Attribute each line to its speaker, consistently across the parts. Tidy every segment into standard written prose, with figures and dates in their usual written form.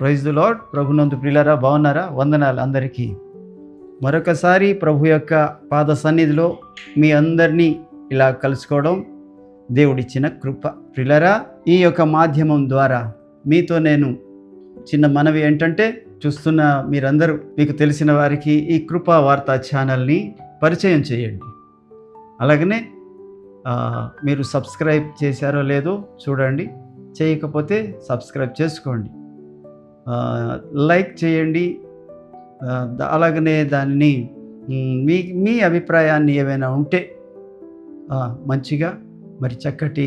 Speaker 1: Praise the lord. ప్రభునందు ప్రియులారా, బాగున్నారా? వందనాలు అందరికీ. మరొకసారి ప్రభు యొక్క పాద సన్నిధిలో మీ అందరినీ ఇలా కలుసుకోవడం దేవుడిచ్చిన కృప. ప్రియులారా, ఈ యొక్క మాధ్యమం ద్వారా మీతో నేను చిన్న మనవి ఏంటంటే, చూస్తున్న మీరందరూ మీకు తెలిసిన వారికి ఈ కృపా వార్తా ఛానల్ని పరిచయం చేయండి. అలాగనే మీరు సబ్స్క్రైబ్ చేశారో లేదో చూడండి, చేయకపోతే సబ్స్క్రైబ్ చేసుకోండి, లైక్ చేయండి. అలాగనే దానిని మీ అభిప్రాయాన్ని ఏవైనా ఉంటే మంచిగా మరి చక్కటి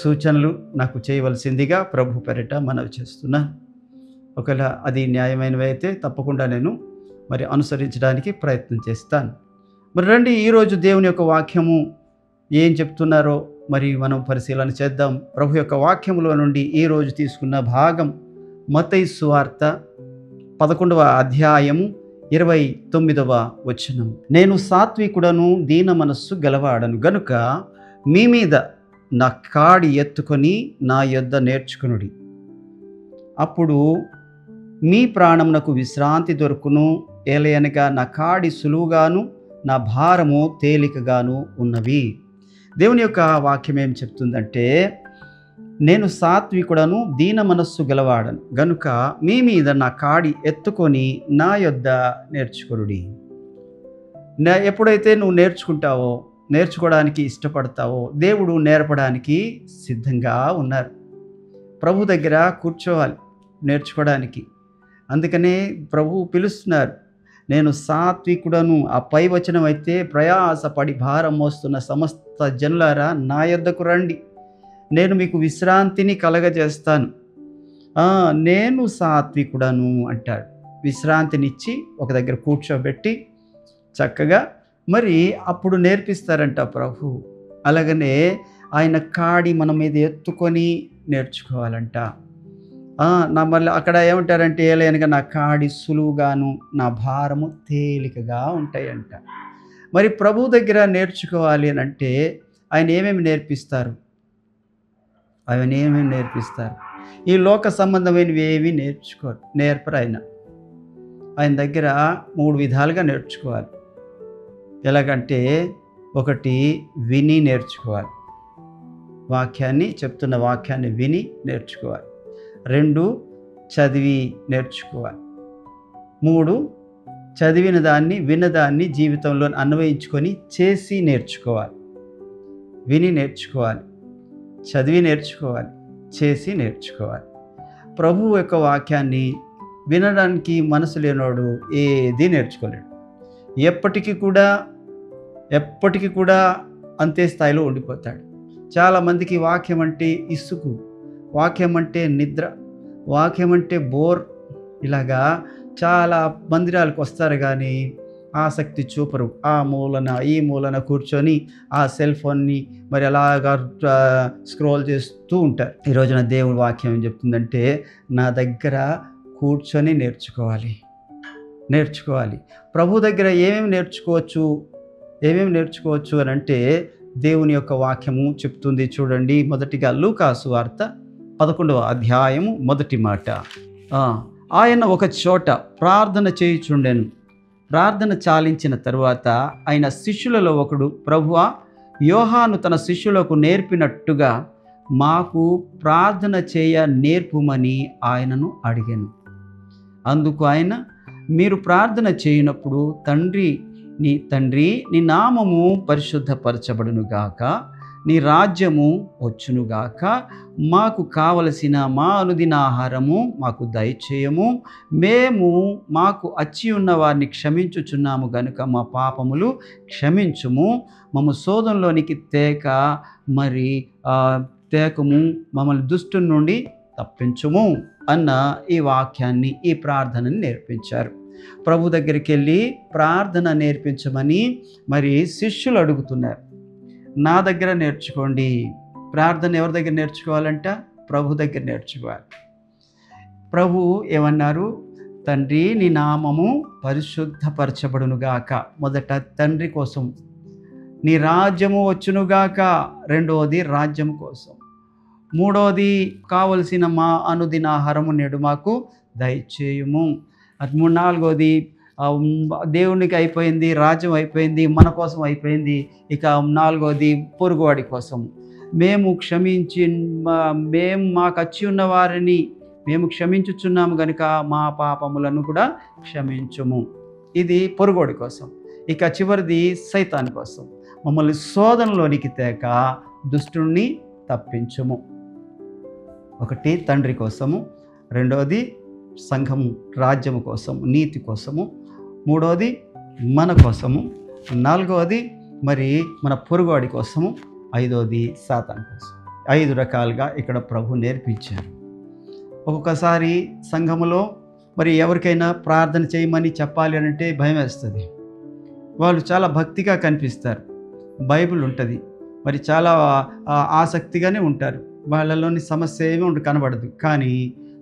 Speaker 1: సూచనలు నాకు చేయవలసిందిగా ప్రభు పేరిట మనవి చేస్తున్నాను. ఒకవేళ అది న్యాయమైనవి అయితే తప్పకుండా నేను మరి అనుసరించడానికి ప్రయత్నం చేస్తాను. మరి రండి, ఈరోజు దేవుని యొక్క వాక్యము ఏం చెప్తున్నారో మరి మనం పరిశీలన చేద్దాం. ప్రభు యొక్క వాక్యములో నుండి ఈరోజు తీసుకున్న భాగం మత్తయి సువార్త 11వ అధ్యాయము 29వ వచనం. నేను సాత్వికుడను, దీన మనస్సు గలవాడను గనుక మీ మీద నా కాడి ఎత్తుకొని నా యొద్ద నేర్చుకునుడి, అప్పుడు మీ ప్రాణమునకు విశ్రాంతి దొరుకును. ఏలయనగా నా కాడి సులువుగాను నా భారము తేలికగాను ఉన్నవి. దేవుని యొక్క వాక్యం ఏం చెప్తుందంటే, నేను సాత్వికుడను, దీన మనస్సు గలవాడను గనుక మీ మీద నా కాడి ఎత్తుకొని నా యొద్ద నేర్చుకొనుడి. ఎప్పుడైతే నువ్వు నేర్చుకుంటావో, నేర్చుకోవడానికి ఇష్టపడతావో, దేవుడు నేర్పడానికి సిద్ధంగా ఉన్నారు. ప్రభు దగ్గర కూర్చోవాలి నేర్చుకోవడానికి. అందుకనే ప్రభు పిలుస్తున్నారు, నేను సాత్వికుడను. ఆ పై వచనం అయితే, ప్రయాసపడి భారం మోస్తున్న సమస్త జనులారా నా యొద్దకు రండి, నేను మీకు విశ్రాంతిని కలగజేస్తాను. నేను సాత్వికుడను అంటాడు. విశ్రాంతినిచ్చి ఒక దగ్గర కూర్చోబెట్టి చక్కగా మరి అప్పుడు నేర్పిస్తారంట ప్రభు. అలాగనే ఆయన కాడి మన మీద ఎత్తుకొని నేర్చుకోవాలంట. మళ్ళీ అక్కడ ఏమంటారంటే, ఏలైనగా నా కాడి సులువుగాను నా భారము తేలికగా ఉంటాయంట. మరి ప్రభు దగ్గర నేర్చుకోవాలి అని అంటే ఆయన ఏమేమి నేర్పిస్తారు? ఈ లోక సంబంధమైనవి ఏవి నేర్పరు. ఆయన దగ్గర 3 విధాలుగా నేర్చుకోవాలి. ఎలాగంటే, ఒకటి విని నేర్చుకోవాలి, చెప్తున్న వాక్యాన్ని విని నేర్చుకోవాలి. 2 చదివి నేర్చుకోవాలి. 3 చదివిన దాన్ని విన్నదాన్ని జీవితంలో అన్వయించుకొని చేసి నేర్చుకోవాలి. విని నేర్చుకోవాలి, చదివి నేర్చుకోవాలి, చేసి నేర్చుకోవాలి. ప్రభు యొక్క వాక్యాన్ని వినడానికి మనసు లేనోడు ఏది నేర్చుకోలేడు. ఎప్పటికీ కూడా అంతే స్థాయిలో ఉండిపోతాడు. చాలామందికి వాక్యం అంటే ఇసుకు, వాక్యం అంటే నిద్ర, వాక్యం అంటే బోర్. ఇలాగా చాలా మందిరాలకు వస్తారు కానీ ఆసక్తి చూపరు. ఈ మూలన కూర్చొని ఆ సెల్ ఫోన్ని మరి అలాగా స్క్రోల్ చేస్తూ ఉంటారు. ఈ రోజున దేవుడి వాక్యం ఏం చెప్తుందంటే, నా దగ్గర కూర్చొని నేర్చుకోవాలి. ప్రభు దగ్గర ఏమేమి నేర్చుకోవచ్చు అని అంటే దేవుని యొక్క వాక్యము చెప్తుంది. చూడండి, మొదటిగా లూకా సువార్త 11వ అధ్యాయము 1వ మాట. ఆయన ఒక చోట ప్రార్థన చేయుచుండెను. ప్రార్థన చాలించిన తరువాత ఆయన శిష్యులలో ఒకడు, ప్రభువా, యోహాను తన శిష్యులకు నేర్పినట్టుగా మాకు ప్రార్థన చేయ నేర్పుమని ఆయనను అడిగాను. అందుకు ఆయన, మీరు ప్రార్థన చేయనప్పుడు తండ్రి నీ నామము పరిశుద్ధపరచబడునుగాక, నీ రాజ్యము వచ్చునుగాక, మాకు కావలసిన మా అనుదిన ఆహారము మాకు దయచేయము, మేము మాకు అచ్చి ఉన్న వారిని క్షమించుచున్నాము గనుక మా పాపములు క్షమించుము, మమ్మ శోధనలోనికి తేకము, మమ్మల్ని దుష్టుని నుండి తప్పించుము అన్న ఈ వాక్యాన్ని, ఈ ప్రార్థనని నేర్పించారు. ప్రభు దగ్గరికి వెళ్ళి ప్రార్థన నేర్పించమని మరి శిష్యులు అడుగుతున్నారు. నా దగ్గర నేర్చుకోండి. ప్రార్థన ఎవరి దగ్గర నేర్చుకోవాలంట? ప్రభు దగ్గర నేర్చుకోవాలి. ప్రభు ఏమన్నారు? తండ్రి నీ నామము పరిశుద్ధపరచబడునుగాక. మొదట తండ్రి కోసం. నీ రాజ్యము వచ్చునుగాక, రెండవది రాజ్యం కోసం. మూడవది కావలసిన మా అనుదిన ఆహారము నేడు మాకు దయచేయము. అది నాలుగోది దేవునికి అయిపోయింది, రాజ్యం అయిపోయింది, మన కోసం అయిపోయింది. ఇక నాలుగోది పొరుగువాడి కోసం. మేము మాకు వచ్చి ఉన్న వారిని మేము క్షమించుచున్నాము కనుక మా పాపములను కూడా క్షమించుము. ఇది పొరుగువాడి కోసం. ఇక చివరిది సైతాను కోసం. మమ్మల్ని శోధనలోనికి తేక దుష్టుణ్ణి తప్పించుము. ఒకటి తండ్రి కోసము, రెండవది సంఘము రాజ్యము కోసము, నీతి కోసము, మూడవది మన కోసము, నాలుగవది మరి మన పొరుగువాడి కోసము, ఐదవది సాతాను కోసం. 5 రకాలుగా ఇక్కడ ప్రభు నేర్పించారు. ఒక్కొక్కసారి సంఘములో మరి ఎవరికైనా ప్రార్థన చేయమని చెప్పాలి అని అంటే భయం వేస్తుంది. వాళ్ళు చాలా భక్తిగా కనిపిస్తారు, బైబిల్ ఉంటుంది, మరి చాలా ఆసక్తిగానే ఉంటారు, వాళ్ళలోని సమస్య ఏమీ కనబడదు. కానీ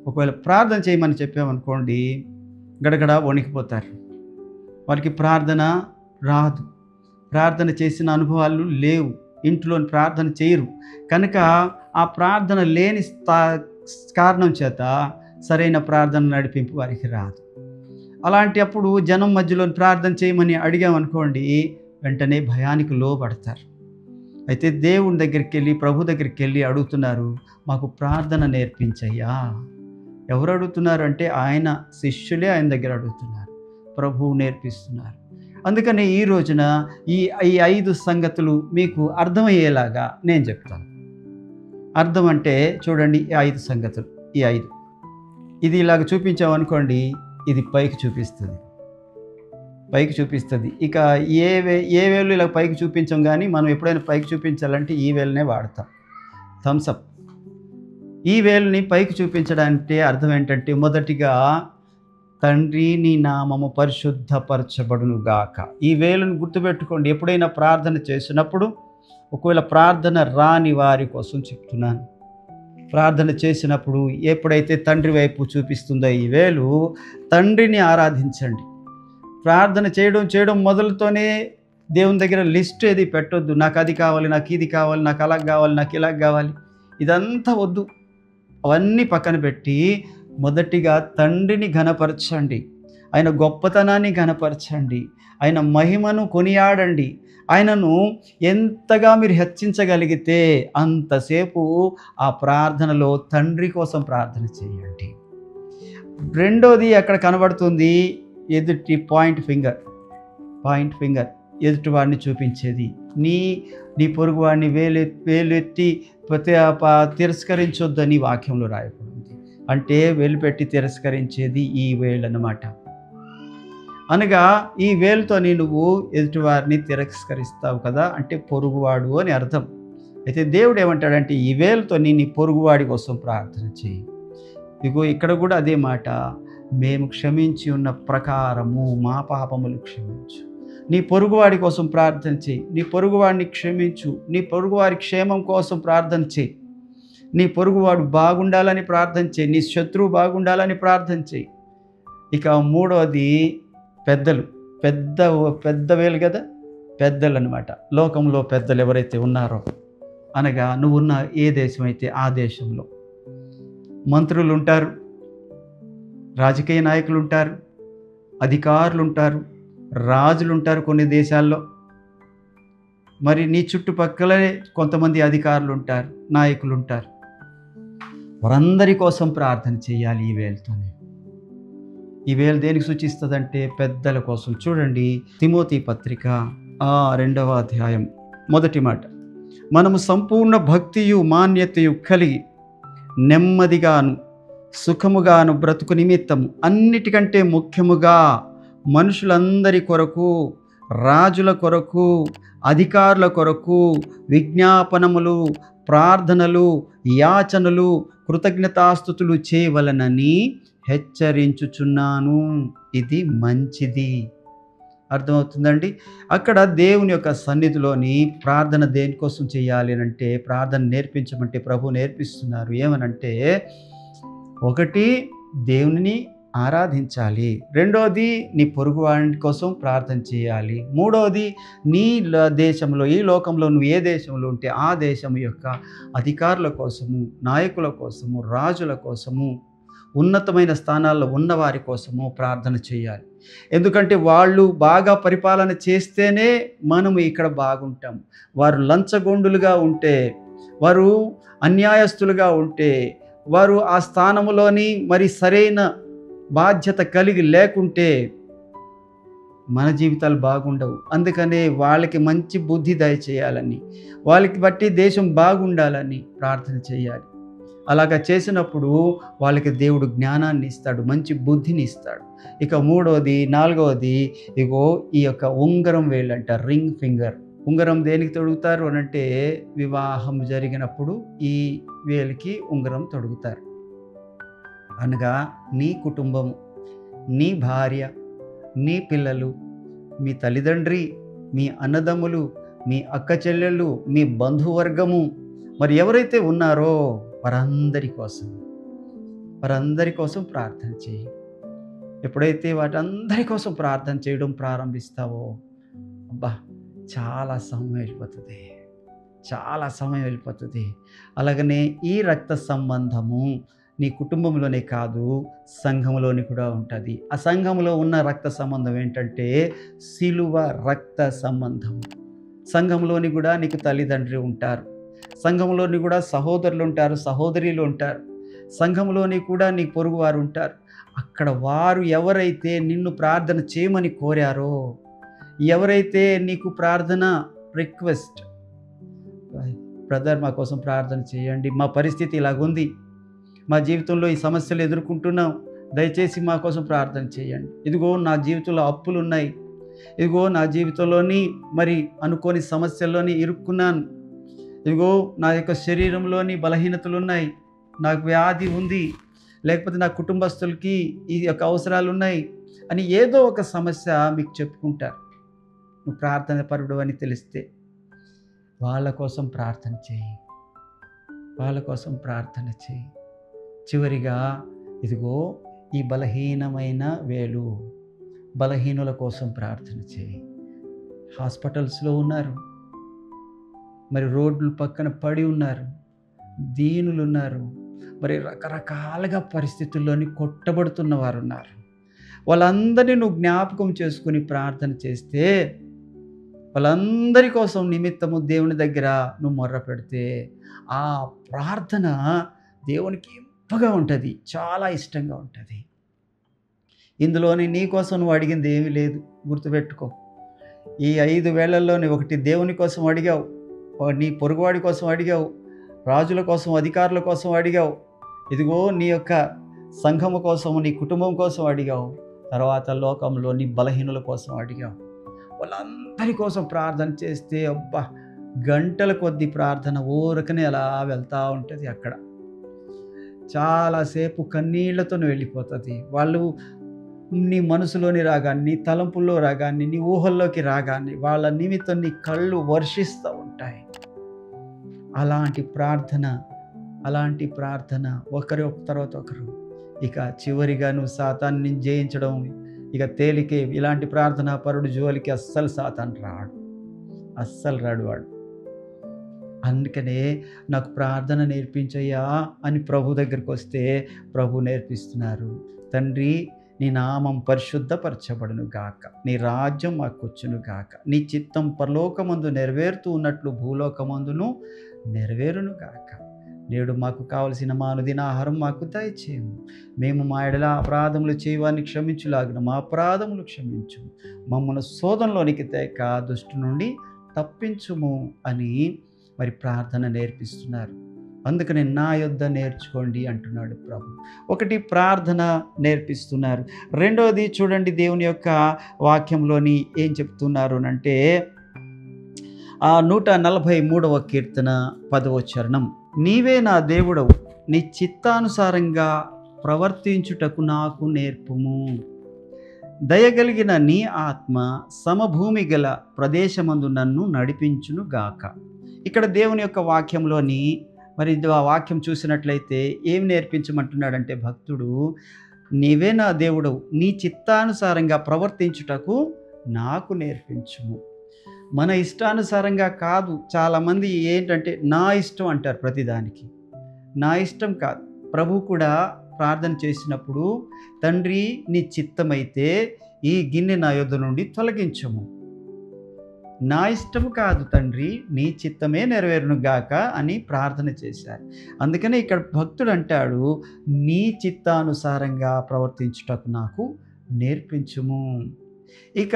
Speaker 1: ఒకవేళ ప్రార్థన చేయమని చెప్పామనుకోండి, గడగడ వణికిపోతారు. వారికి ప్రార్థన రాదు, ప్రార్థన చేసిన అనుభవాలు లేవు, ఇంట్లోని ప్రార్థన చేయరు. కనుక ఆ ప్రార్థన లేని కారణం చేత సరైన ప్రార్థన నడిపింపు వారికి రాదు. అలాంటి అప్పుడు జనం మధ్యలో ప్రార్థన చేయమని అడిగామనుకోండి, వెంటనే భయానికి లోబడతారు. అయితే దేవుని దగ్గరికి వెళ్ళి, ప్రభు దగ్గరికి వెళ్ళి అడుగుతున్నారు, మాకు ప్రార్థన నేర్పించయ్యా. ఎవరు అడుగుతున్నారు అంటే ఆయన శిష్యులే ఆయన దగ్గర అడుగుతున్నారు, ప్రభువు నేర్పిస్తున్నారు. అందుకని ఈ రోజున ఈ 5 సంగతులు మీకు అర్థమయ్యేలాగా నేను చెప్తాను. అర్థం అంటే చూడండి, ఈ 5 సంగతులు, ఈ 5 ఇది ఇలాగ చూపించామనుకోండి, ఇది పైకి చూపిస్తుంది, పైకి చూపిస్తుంది. ఇక ఏ వేలు ఇలా పైకి చూపించాం, కానీ మనం ఎప్పుడైనా పైకి చూపించాలంటే ఈ వేలునే వాడతాం, థమ్సప్. ఈ వేలుని పైకి చూపించడానికి అర్థం ఏంటంటే, మొదటిగా తండ్రి నీ నామము పరిశుద్ధపరచబడును గాక. ఈ వేలును గుర్తుపెట్టుకోండి. ఎప్పుడైనా ప్రార్థన చేసినప్పుడు, ఒకవేళ ప్రార్థన రాని వారి కోసం చెప్తున్నాను, ప్రార్థన చేసినప్పుడు ఎప్పుడైతే తండ్రి వైపు చూపిస్తుందో ఈ వేలు, తండ్రిని ఆరాధించండి. ప్రార్థన చేయడం మొదలుతోనే దేవుని దగ్గర లిస్ట్ ఏది పెట్టొద్దు. నాకు అది కావాలి, నాకు ఇది కావాలి, నాకు అలా కావాలి, నాకు ఇలా కావాలి, ఇదంతా వద్దు. అవన్నీ పక్కన పెట్టి మొదటిగా తండ్రిని ఘనపరచండి, ఆయన గొప్పతనాన్ని ఘనపరచండి, ఆయన మహిమను కొనియాడండి. ఆయనను ఎంతగా మీరు హెచ్చించగలిగితే అంతసేపు ఆ ప్రార్థనలో తండ్రి కోసం ప్రార్థన చేయండి. రెండోది అక్కడ కనబడుతుంది, ఎదుటి పాయింట్ ఫింగర్ ఎదుటివాడిని చూపించేది. నీ పొరుగు వాడిని వేలెత్తి తిరస్కరించొద్దని వాక్యంలో రాయబడింది. అంటే వేలుపెట్టి తిరస్కరించేది ఈ వేలు అన్నమాట. అనగా ఈ వేలుతో నువ్వు ఎదుటివారిని తిరస్కరిస్తావు కదా, అంటే పొరుగువాడు అని అర్థం. అయితే దేవుడు ఏమంటాడంటే, ఈ వేలుతో నీ పొరుగువాడి కోసం ప్రార్థన చేయి. ఇగో ఇక్కడ కూడా అదే మాట, మేము క్షమించి ఉన్న ప్రకారము మా పాపములు క్షమించు. నీ పొరుగువాడి కోసం ప్రార్థన చేయి, నీ పొరుగువాడిని క్షమించు, నీ పొరుగువారి క్షేమం కోసం ప్రార్థన చేయి, నీ పొరుగువాడు బాగుండాలని ప్రార్థన చేయి, నీ శత్రువు బాగుండాలని ప్రార్థన చేయి. ఇక మూడవది పెద్ద వేలు కదా, పెద్దలు అన్నమాట. లోకంలో పెద్దలు ఎవరైతే ఉన్నారో, అనగా నువ్వున్న ఏ దేశం అయితే ఆ దేశంలో మంత్రులు ఉంటారు, రాజకీయ నాయకులు ఉంటారు, అధికారులు ఉంటారు, రాజులు ఉంటారు కొన్ని దేశాల్లో. మరి నీ చుట్టుపక్కలనే కొంతమంది అధికారులు ఉంటారు, నాయకులు ఉంటారు. వారందరి కోసం ప్రార్థన చేయాలి ఈ వేలుతోనే. ఈ వేలు దేనికి సూచిస్తుందంటే పెద్దల కోసం. చూడండి, తిమోతి పత్రిక 2వ అధ్యాయం 1వ మాట, మనము సంపూర్ణ భక్తియు మాన్యతయు కలిగి నెమ్మదిగాను సుఖముగాను బ్రతుకు నిమిత్తము అన్నిటికంటే ముఖ్యముగా మనుషులందరి కొరకు, రాజుల కొరకు, అధికారుల కొరకు విజ్ఞాపనములు, ప్రార్థనలు, యాచనలు, కృతజ్ఞతాస్తుతులు చేయవలనని హెచ్చరించుచున్నాను. ఇది మంచిది. అర్థమవుతుందండి? అక్కడ దేవుని యొక్క సన్నిధిలోని ప్రార్థన దేనికోసం చేయాలి అని అంటే, ప్రార్థన నేర్పించమంటే ప్రభు నేర్పిస్తున్నారు. ఏమనంటే, ఒకటి దేవుని ఆరాధించాలి, రెండోది నీ పొరుగువాడి కోసం ప్రార్థన చేయాలి, మూడోది నీ దేశంలో, ఈ లోకంలో నువ్వు ఏ దేశంలో ఉంటే ఆ దేశం యొక్క అధికారుల కోసము, నాయకుల కోసము, రాజుల కోసము, ఉన్నతమైన స్థానాల్లో ఉన్న వారి కోసము ప్రార్థన చేయాలి. ఎందుకంటే వాళ్ళు బాగా పరిపాలన చేస్తేనే మనము ఇక్కడ బాగుంటాం. వారు లంచగొండులుగా ఉంటే, వారు అన్యాయస్తులుగా ఉంటే, వారు ఆ స్థానంలోని మరి సరైన బాధ్యత కలిగి లేకుంటే మన జీవితాలు బాగుండవు. అందుకనే వాళ్ళకి మంచి బుద్ధి దయచేయాలని, వాళ్ళకి బట్టి దేశం బాగుండాలని ప్రార్థన చేయాలి. అలాగా చేసినప్పుడు వాళ్ళకి దేవుడు జ్ఞానాన్ని ఇస్తాడు, మంచి బుద్ధిని ఇస్తాడు. ఇక మూడవది, నాలుగవది, ఇగో ఈ యొక్క ఉంగరం వేళ్ళంట, రింగ్ ఫింగర్. ఉంగరం దేనికి తొడుగుతారు అనంటే వివాహం జరిగినప్పుడు ఈ వేలికి ఉంగరం తొడుగుతారు. అనగా నీ కుటుంబము, నీ భార్య, నీ పిల్లలు, మీ తల్లిదండ్రి, మీ అన్నదమ్ములు, మీ అక్క చెల్లెళ్ళు, మీ బంధువర్గము, మరి ఎవరైతే ఉన్నారో వారందరి కోసం ప్రార్థన చేయి. ఎప్పుడైతే వాటందరి కోసం ప్రార్థన చేయడం ప్రారంభిస్తావో అబ్బా చాలా సమయం వెళ్ళిపోతుంది. అలాగనే ఈ రక్త సంబంధము నీ కుటుంబంలోనే కాదు, సంఘంలోని కూడా ఉంటుంది. ఆ సంఘంలో ఉన్న రక్త సంబంధం ఏంటంటే శిలువ రక్త సంబంధం. సంఘంలోని కూడా నీకు తల్లిదండ్రి ఉంటారు, సంఘంలోని కూడా సహోదరులు ఉంటారు, సహోదరీలు ఉంటారు, సంఘంలోని కూడా నీకు పొరుగు వారు ఉంటారు. అక్కడ వారు ఎవరైతే నిన్ను ప్రార్థన చేయమని కోరారో, ఎవరైతే నీకు ప్రార్థన రిక్వెస్ట్, బ్రదర్ మా కోసం ప్రార్థన చేయండి, మా పరిస్థితి ఇలాగుంది, మా జీవితంలో ఈ సమస్యలు ఎదుర్కొంటున్నాం, దయచేసి మా కోసం ప్రార్థన చేయండి, ఇదిగో నా జీవితంలో అప్పులు ఉన్నాయి, ఇదిగో నా జీవితంలోని మరి అనుకోని సమస్యల్లోని ఇరుక్కున్నాను, ఇదిగో నా యొక్క శరీరంలోని బలహీనతలు ఉన్నాయి, నాకు వ్యాధి ఉంది, లేకపోతే నా కుటుంబస్తులకి ఈ యొక్క అవసరాలు ఉన్నాయి అని ఏదో ఒక సమస్య మీకు చెప్పుకుంటారు. నువ్వు ప్రార్థన పరుడు అని తెలిస్తే వాళ్ళ కోసం ప్రార్థన చేయి. చివరిగా ఇదిగో ఈ బలహీనమైన వేలు, బలహీనుల కోసం ప్రార్థన చేయి. హాస్పిటల్స్లో ఉన్నారు, మరి రోడ్ల పక్కన పడి ఉన్నారు, దీనులు ఉన్నారు, మరి రకరకాలుగా పరిస్థితుల్లోని కొట్టబడుతున్న వారు ఉన్నారు. వాళ్ళందరినీ నువ్వు జ్ఞాపకం చేసుకుని ప్రార్థన చేస్తే, వాళ్ళందరి కోసం నిమిత్తము దేవుని దగ్గర నువ్వు మొర్ర పెడితే ఆ ప్రార్థన దేవునికి ఇంపగా ఉంటుంది, చాలా ఇష్టంగా ఉంటుంది. ఇందులోని నీ కోసం నువ్వు అడిగింది ఏమీ లేదు, గుర్తుపెట్టుకో. ఈ 5 వేళల్లోని ఒకటి దేవుని కోసం అడిగావు, నీ పొరుగువాడి కోసం అడిగావు, రాజుల కోసం, అధికారుల కోసం అడిగావు, ఇదిగో నీ యొక్క సంఘము కోసము, నీ కుటుంబం కోసం అడిగావు, తర్వాత లోకంలో నీ బలహీనుల కోసం అడిగావు. వాళ్ళందరి కోసం ప్రార్థన చేస్తే అబ్బా గంటల కొద్ది ప్రార్థన ఊరకనే అలా వెళ్తూ ఉంటుంది. అక్కడ చాలాసేపు కన్నీళ్లతో వెళ్ళిపోతుంది. వాళ్ళు నీ మనసులోని రాగాన్ని, నీ తలంపుల్లో రాగాన్ని, నీ ఊహల్లోకి రాగాన్ని వాళ్ళ నిమిత్తం నీ కళ్ళు వర్షిస్తూ ఉంటాయి. అలాంటి ప్రార్థన ఒకరి తర్వాత ఒకరు. ఇక చివరిగా నువ్వు సాతాన్ని జయించడం ఇక తేలికే. ఇలాంటి ప్రార్థన పరుడు జోలికి అస్సలు సాతాను రాడు వాడు. అందుకనే నాకు ప్రార్థన నేర్పించయ్యా అని ప్రభు దగ్గరికి వస్తే ప్రభు నేర్పిస్తున్నారు. తండ్రి నీ నామం పరిశుద్ధపరచబడును గాక, నీ రాజ్యం మాకొచ్చును గాక, నీ చిత్తం పరలోకమందు నెరవేరుతూ ఉన్నట్లు భూలోకమందును నెరవేరును గాక. నేడు మాకు కావలసిన మానుదిన ఆహారం మాకు దయచేయము. మేము మా ఎడల అపరాధములు చేయవాన్ని క్షమించులాగిన మా అపరాధములు క్షమించు. మమ్మల్ని శోధనలోనికి తేక దుష్టు నుండి తప్పించుము అని మరి ప్రార్థన నేర్పిస్తున్నారు. అందుకని నా యొద్ద నేర్చుకోండి అంటున్నాడు ప్రభు. ఒకటి ప్రార్థన నేర్పిస్తున్నారు. రెండవది చూడండి దేవుని యొక్క వాక్యంలోని ఏం చెప్తున్నారు అంటే 143వ కీర్తన 10వ చరణం. నీవే నా దేవుడవు, నీ చిత్తానుసారంగా ప్రవర్తించుటకు నాకు నేర్పుము. దయగలిగిన నీ ఆత్మ సమభూమి గల ప్రదేశమందు నన్ను నడిపించును గాక. ఇక్కడ దేవుని యొక్క వాక్యంలోని మరి ఆ వాక్యం చూసినట్లయితే ఏం నేర్పించమంటున్నాడంటే భక్తుడు, నీవే నా దేవుడవు, నీ చిత్తానుసారంగా ప్రవర్తించుటకు నాకు నేర్పించుము. మన ఇష్టానుసారంగా కాదు. చాలామంది ఏంటంటే నా ఇష్టం అంటారు ప్రతిదానికి. నా ఇష్టం కాదు. ప్రభు కూడా ప్రార్థన చేసినప్పుడు, తండ్రి నీ చిత్తమైతే ఈ గిన్నె నా యొద్ద నుండి తొలగించుము, నా ఇష్టము కాదు తండ్రి, నీ చిత్తమే నెరవేరును గాక అని ప్రార్థన చేశారు. అందుకనే ఇక్కడ భక్తుడు అంటాడు, నీ చిత్తానుసారంగా ప్రవర్తించుటకు నాకు నేర్పించుము. ఇక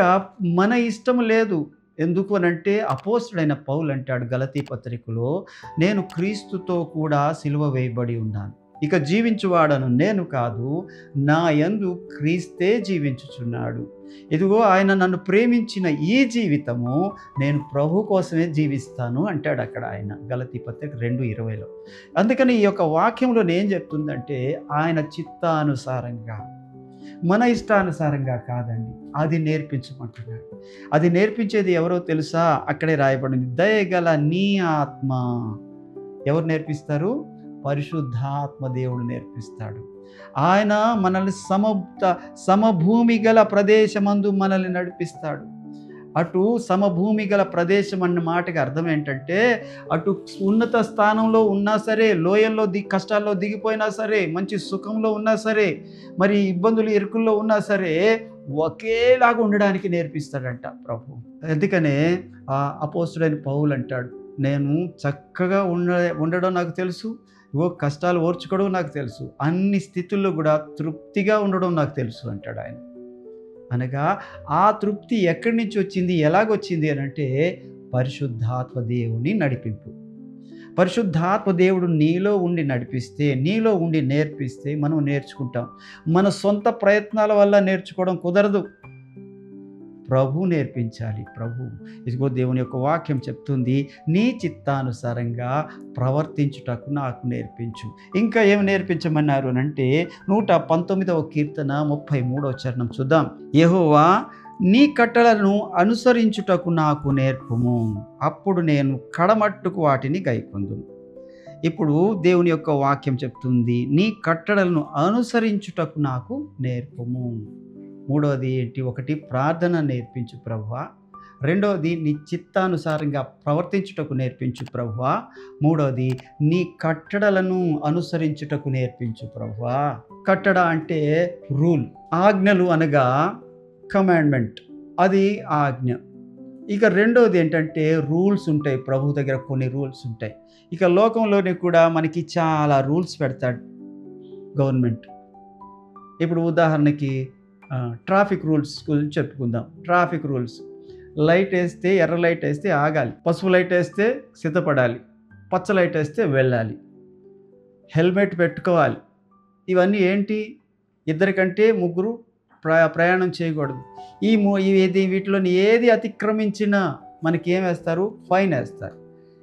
Speaker 1: మన ఇష్టం లేదు. ఎందుకు అనంటే అపోస్తుడైన పౌలు అంటాడు గలతీ పత్రికలో, నేను క్రీస్తుతో కూడా సిలువ వేయబడి ఉన్నాను, ఇక జీవించువాడను నేను కాదు, నా యందు క్రీస్తే జీవించుచున్నాడు. ఇదిగో ఆయన నన్ను ప్రేమించిన ఈ జీవితము నేను ప్రభు కోసమే జీవిస్తాను అంటాడు అక్కడ ఆయన గలతీ పత్రిక 2:20లో. అందుకని ఈ యొక్క వాక్యంలో ఏం చెప్తుందంటే, ఆయన చిత్తానుసారంగా, మన ఇష్టానుసారంగా కాదండి, అది నేర్పించమంటున్నాడు. అది నేర్పించేది ఎవరో తెలుసా? అక్కడే రాయబడింది, దయగల నీ ఆత్మ. ఎవరు నేర్పిస్తారు? పరిశుద్ధాత్మ దేవుడు నేర్పిస్తాడు. ఆయన మనల్ని సమభూమి గల ప్రదేశమందు మనల్ని నడిపిస్తాడు. అటు సమభూమి గల ప్రదేశం అన్న మాటకి అర్థం ఏంటంటే, అటు ఉన్నత స్థానంలో ఉన్నా సరే, లోయల్లో కష్టాల్లో దిగిపోయినా సరే, మంచి సుఖంలో ఉన్నా సరే, మరి ఇబ్బందులు ఇరుకుల్లో ఉన్నా సరే, ఒకేలాగా ఉండడానికి నేర్పిస్తాడంట ప్రభు. అందుకనే అపోస్తుడైన పౌలు అంటాడు, నేను చక్కగా ఉండడం నాకు తెలుసు, కష్టాలు ఓర్చుకోవడం నాకు తెలుసు, అన్ని స్థితుల్లో కూడా తృప్తిగా ఉండడం నాకు తెలుసు అంటాడు ఆయన. అనగా ఆ తృప్తి ఎక్కడి నుంచి వచ్చింది, ఎలాగొచ్చింది అని అంటే, పరిశుద్ధాత్మ దేవుని నడిపింపు. పరిశుద్ధాత్మ దేవుడు నీలో ఉండి నడిపిస్తే, నీలో ఉండి నేర్పిస్తే మనం నేర్చుకుంటాం. మన సొంత ప్రయత్నాల వల్ల నేర్చుకోవడం కుదరదు, ప్రభు నేర్పించాలి. ప్రభు ఇదిగో దేవుని యొక్క వాక్యం చెప్తుంది, నీ చిత్తానుసారంగా ప్రవర్తించుటకు నాకు నేర్పించు. ఇంకా ఏమి నేర్పించమన్నారు అని అంటే, 119వ కీర్తన 33వ చరణం చూద్దాం. యెహోవా నీ కట్టడలను అనుసరించుటకు నాకు నేర్పుము, అప్పుడు నేను కడమట్టుకు వాటిని గైకొందును. ఇప్పుడు దేవుని యొక్క వాక్యం చెప్తుంది, నీ కట్టడలను అనుసరించుటకు నాకు నేర్పుము. మూడవది ఏంటి? ఒకటి, ప్రార్థన నేర్పించు ప్రభువా. రెండవది, నీ చిత్తానుసారంగా ప్రవర్తించుటకు నేర్పించు ప్రభువా. మూడవది, నీ కట్టడలను అనుసరించుటకు నేర్పించు ప్రభువా. కట్టడ అంటే రూల్, ఆజ్ఞలు అనగా కమాండ్మెంట్, అది ఆజ్ఞ. ఇక రెండవది ఏంటంటే రూల్స్ ఉంటాయి, ప్రభు దగ్గర కొన్ని రూల్స్ ఉంటాయి. ఇక లోకంలోనే కూడా మనకి చాలా రూల్స్ పెడతాడు గవర్నమెంట్. ఇప్పుడు ఉదాహరణకి ట్రాఫిక్ రూల్స్ గురించి చెప్పుకుందాం. ట్రాఫిక్ రూల్స్, లైట్ వేస్తే, ఎర్ర లైట్ వేస్తే ఆగాలి, పసుపు లైట్ వేస్తే సిద్ధపడాలి, పచ్చ లైట్ వేస్తే వెళ్ళాలి, హెల్మెట్ పెట్టుకోవాలి. ఇవన్నీ ఏంటి? ఇద్దరికంటే ముగ్గురు ప్రయాణం చేయకూడదు. వీటిలోని ఏది అతిక్రమించినా మనకి ఏం వేస్తారు? ఫైన్ వేస్తారు.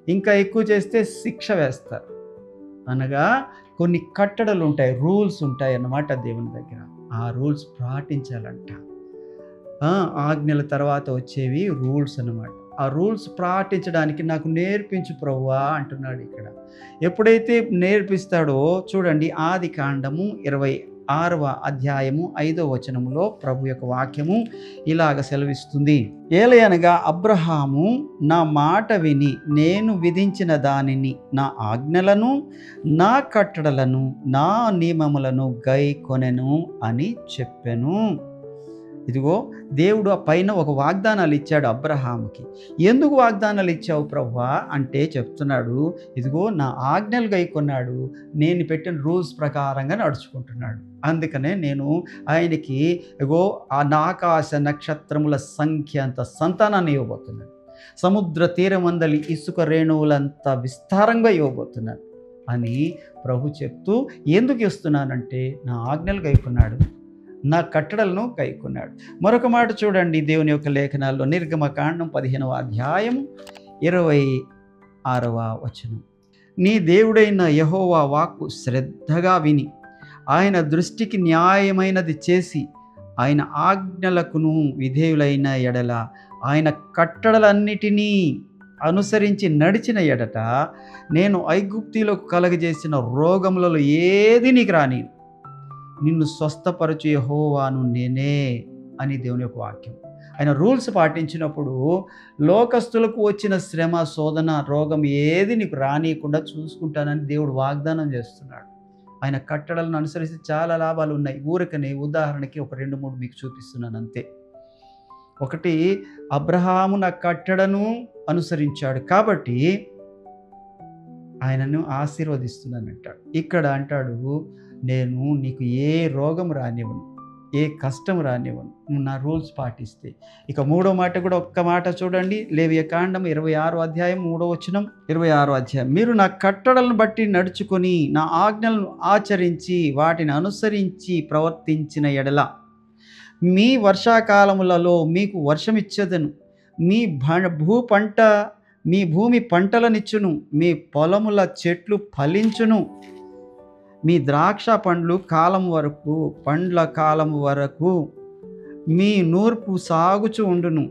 Speaker 1: ఇంకా ఎక్కువ చేస్తే శిక్ష వేస్తారు. అనగా కొన్ని కట్టడలు ఉంటాయి, రూల్స్ ఉంటాయి అన్నమాట దేవుని దగ్గర. ఆ రూల్స్ పాటించాలంట. ఆజ్ఞల తర్వాత వచ్చేవి రూల్స్ అన్నమాట. ఆ రూల్స్ పాటించడానికి నాకు నేర్పించు ప్రభువా అంటున్నాడు ఇక్కడ. ఎప్పుడైతే నేర్పిస్తాడో చూడండి, ఆదికాండము 26వ అధ్యాయము 5వ వచనములో ప్రభు యొక్క వాక్యము ఇలాగ సెలవిస్తుంది. ఏలయనగా అబ్రహాము నా మాట విని నేను విధించిన దానిని, నా ఆజ్ఞలను, నా కట్టడలను, నా నియమములను గైకొనెను అని చెప్పెను. ఇదిగో దేవుడు ఆ పైన ఒక వాగ్దానాలు ఇచ్చాడు అబ్రహాముకి. ఎందుకు వాగ్దానాలు ఇచ్చావు ప్రభువా అంటే చెప్తున్నాడు, ఇదిగో నా ఆజ్ఞలు గైకొన్నాడు, నేను పెట్టిన రూల్స్ ప్రకారంగా నడుచుకుంటున్నాడు. అందుకనే నేను ఆయనకి ఇగో ఆ ఆకాశ నక్షత్రముల సంఖ్య అంత సంతానాన్ని ఇవ్వబోతున్నాను, సముద్ర తీరమందలి ఇసుక రేణువులంత విస్తారంగా ఇవ్వబోతున్నాను అని ప్రభు చెప్తూ, ఎందుకు ఇస్తున్నానంటే నా ఆజ్ఞలు గైకొన్నాడు, నా కట్టడలను గైకొన్నాడు. మరొక మాట చూడండి దేవుని యొక్క లేఖనాల్లో, నిర్గమకాండం 15వ అధ్యాయం 26వ వచనం. నీ దేవుడైన యెహోవా వాక్కు శ్రద్ధగా విని ఆయన దృష్టికి న్యాయమైనది చేసి ఆయన ఆజ్ఞలకును విధేయులైన ఎడల, ఆయన కట్టడలన్నిటినీ అనుసరించి నడిచిన ఎడట, నేను ఐగుప్తీలకు కలగజేసిన రోగములలో ఏది నీకు రాని, నిన్ను స్వస్థపరచు యెహోవాను నేనే అని దేవుని యొక్క వాక్యం. ఆయన రూల్స్ పాటించినప్పుడు లోకస్తులకు వచ్చిన శ్రమ, శోధన, రోగం ఏది నీకు రానియకుండా చూసుకుంటానని దేవుడు వాగ్దానం చేస్తున్నాడు. ఆయన కట్టడలను అనుసరిస్తే చాలా లాభాలు ఉన్నాయి. ఊరికనే ఉదాహరణకి ఒక 2, 3 మీకు చూపిస్తున్నాను అంతే. ఒకటి, అబ్రహాము నా కట్టడను అనుసరించాడు కాబట్టి ఆయనను ఆశీర్వదిస్తున్నానంటాడు. ఇక్కడ అంటాడు, నేను నీకు ఏ రోగం రానివ్వను, ఏ కష్టం రానివ్వను, నువ్వు నా రూల్స్ పాటిస్తే. ఇక 3వ మాట కూడా ఒక్క మాట చూడండి. లేవియకాండం 26వ అధ్యాయం 3వ వచనం. 26వ అధ్యాయం, మీరు నా కట్టడలను బట్టి నడుచుకొని నా ఆజ్ఞలను ఆచరించి వాటిని అనుసరించి ప్రవర్తించిన ఎడల మీ వర్షాకాలములలో మీకు వర్షమిచ్చేదను, మీ భూమి పంటలనిచ్చును, మీ పొలముల చెట్లు ఫలించును, మీ ద్రాక్ష పండ్ల కాలం వరకు మీ నూర్పు సాగుచు ఉండును,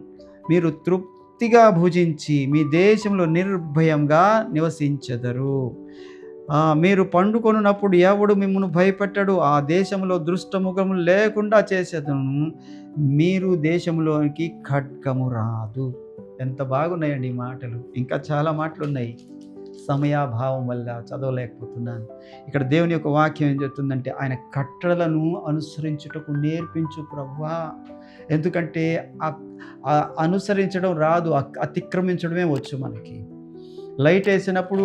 Speaker 1: మీరు తృప్తిగా భుజించి మీ దేశంలో నిర్భయంగా నివసించెదరు. మీరు పండుకొనున్నప్పుడు ఎవడు మిమ్మల్ని భయపెట్టడు, ఆ దేశంలో దృష్టముఖము లేకుండా చేసేదను, మీరు దేశంలోనికి ఖడ్గము రాదు. ఎంత బాగున్నాయండి ఈ మాటలు. ఇంకా చాలా మాటలు ఉన్నాయి, సమయాభావం వల్ల చదవలేకపోతున్నాను. ఇక్కడ దేవుని యొక్క వాక్యం ఏం చెప్తుందంటే, ఆయన కట్టడలను అనుసరించుటకు నేర్పించు ప్రభువా. ఎందుకంటే అనుసరించడం రాదు, అతిక్రమించడమే వచ్చు మనకి. లైట్ వేసినప్పుడు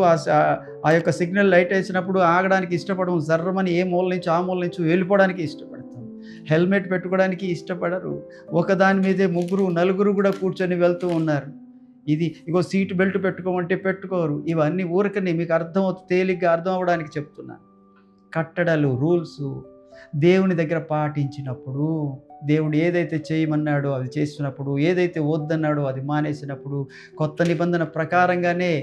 Speaker 1: ఆ యొక్క సిగ్నల్ లైట్ వేసినప్పుడు ఆగడానికి ఇష్టపడము, జర్రమని ఏ మూల నుంచి ఆ మూల నుంచి వెళ్ళిపోవడానికి ఇష్టపడతాం. హెల్మెట్ పెట్టుకోవడానికి ఇష్టపడరు. ఒకదాని మీదే 3, 4 కూడా కూర్చొని వెళ్తూ ఉన్నారు. ఇగో సీట్ బెల్ట్ పెట్టుకోమంటే పెట్టుకోరు. ఇవన్నీ ఊరికనే మీకు తేలిగ్గా అర్థం అవ్వడానికి చెప్తున్నాను. కట్టడలు, రూల్స్ దేవుని దగ్గర పాటించినప్పుడు, దేవుడు ఏదైతే చేయమన్నాడో అది చేసినప్పుడు, ఏదైతే వద్దన్నాడో అది మానేసినప్పుడు, కొత్త నిబంధన ప్రకారంగానే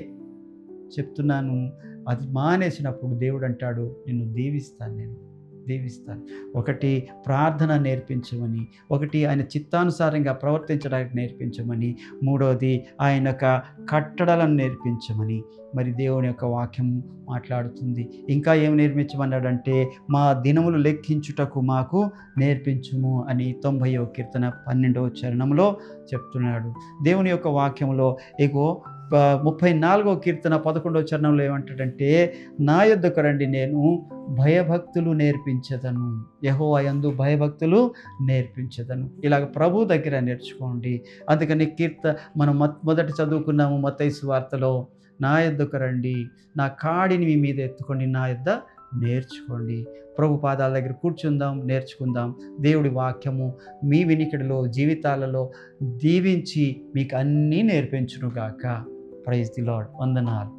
Speaker 1: చెప్తున్నాను, అది మానేసినప్పుడు దేవుడు అంటాడు, నిన్ను దీవిస్తాను. ఒకటి, ప్రార్థన నేర్పించమని, ఒకటి ఆయన చిత్తానుసారంగా ప్రవర్తించడానికి నేర్పించమని, 3వది ఆయన యొక్క కట్టడలను నేర్పించమని మరి దేవుని యొక్క వాక్యం మాట్లాడుతుంది. ఇంకా ఏం నేర్పించమన్నాడంటే, మా దినములు లెక్కించుటకు మాకు నేర్పించుము అని 90వ కీర్తన 12వ చరణంలో చెప్తున్నాడు. దేవుని యొక్క వాక్యంలో 34వ కీర్తన 11వ చరణంలో ఏమంటాడంటే, నా యొద్దకు రండి, నేను భయభక్తులు నేర్పించదను, యెహోవా యందు భయభక్తులు నేర్పించదను. ఇలాగ ప్రభు దగ్గర నేర్చుకోండి. అందుకని మనం మొదట చదువుకున్నాము మత్తయి సువార్తలో, నా యొద్దకు రండి, నా కాడిని మీ మీద ఎత్తుకోండి, నా యొద్ద నేర్చుకోండి. ప్రభు పాదాల దగ్గర కూర్చుందాం, నేర్చుకుందాం. దేవుడి వాక్యము మీ వినికిడిలో, జీవితాలలో దీవించి మీకు అన్నీ నేర్పించునుగాక. Praise the lord. వందనాలు.